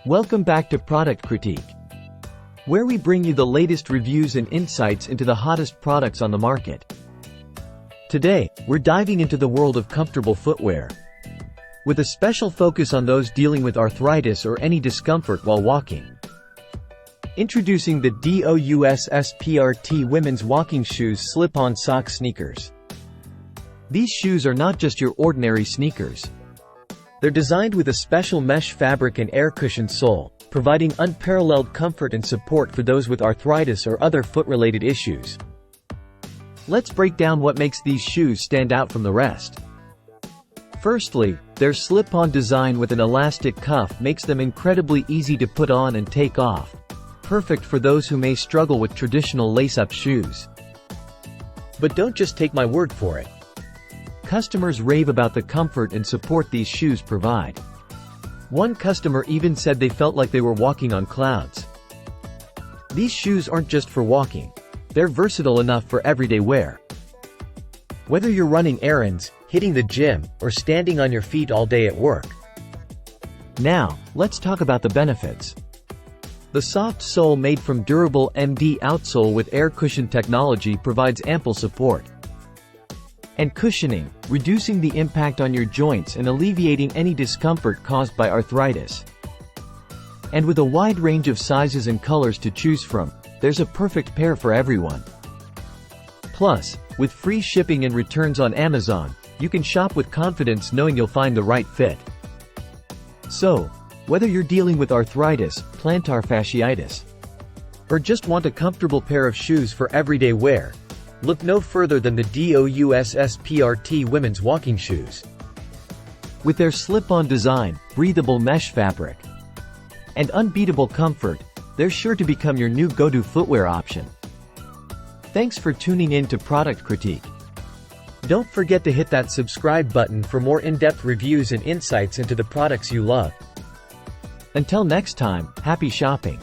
Welcome back to Product Critique, where we bring you the latest reviews and insights into the hottest products on the market. Today, we're diving into the world of comfortable footwear, with a special focus on those dealing with arthritis or any discomfort while walking. Introducing the DOUSSPRT Women's Walking Shoes Slip-on Sock Sneakers. These shoes are not just your ordinary sneakers. They're designed with a special mesh fabric and air-cushioned sole, providing unparalleled comfort and support for those with arthritis or other foot-related issues. Let's break down what makes these shoes stand out from the rest. Firstly, their slip-on design with an elastic cuff makes them incredibly easy to put on and take off, perfect for those who may struggle with traditional lace-up shoes. But don't just take my word for it. Customers rave about the comfort and support these shoes provide. One customer even said they felt like they were walking on clouds. These shoes aren't just for walking. They're versatile enough for everyday wear. Whether you're running errands, hitting the gym, or standing on your feet all day at work. Now, let's talk about the benefits. The soft sole made from durable MD outsole with air cushion technology provides ample support. And cushioning, reducing the impact on your joints and alleviating any discomfort caused by arthritis. And with a wide range of sizes and colors to choose from, there's a perfect pair for everyone. Plus, with free shipping and returns on Amazon, you can shop with confidence knowing you'll find the right fit. So, whether you're dealing with arthritis, plantar fasciitis, or just want a comfortable pair of shoes for everyday wear, look no further than the DOUSSPRT Women's Walking Shoes. With their slip-on design, breathable mesh fabric, and unbeatable comfort, they're sure to become your new go-to footwear option. Thanks for tuning in to Product Critique. Don't forget to hit that subscribe button for more in-depth reviews and insights into the products you love. Until next time, happy shopping!